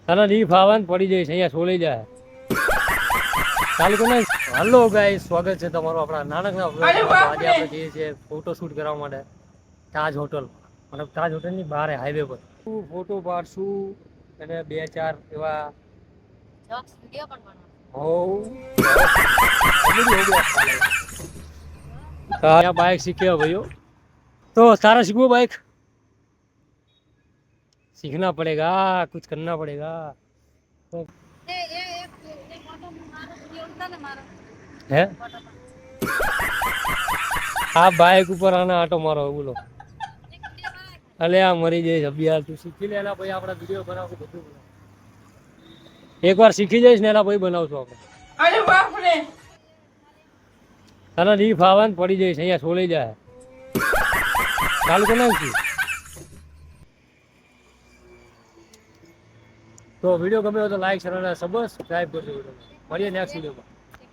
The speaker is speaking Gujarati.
તને નહીં ફાવે ને પડી જઈશ અહીંયા છોડી જાય ચાલુ કરે. હલો ગાઈસ, સ્વાગત છે તમારું આપણા નાનકડા વ્લોગમાં. આજે આપણે જઈએ છીએ ફોટોશૂટ કરવા માટે તાજ હોટલ, મતલબ તાજ હોટલની બહાર હાઈવે પર ફોટો પાડશું અને 2-4 એવા बाइक सीखे भैया तो सारा सीखो बाइक सीखना पड़ेगा, कुछ करना पड़ेगा तो है आप बाइक ऊपर आना आटो मारो बोलो अले आ मरी जाइए अभी यार तू सीखी लेना भाई अपना वीडियो बनाओ બધું એક વાર શીખી જઈશ ને એના ભાઈ બનાવશું આપણે. અરે બાપ રે તને નહીં ફાવે ને પડી જઈશ અહીંયા છોડી જાય ચાલુ કરી નાખશું. તો વિડીયો ગમ્યો તો લાઈક શેર અને સબસ્ક્રાઇબ કરજો. મળીએ નેક્સ્ટ વિડીયોમાં.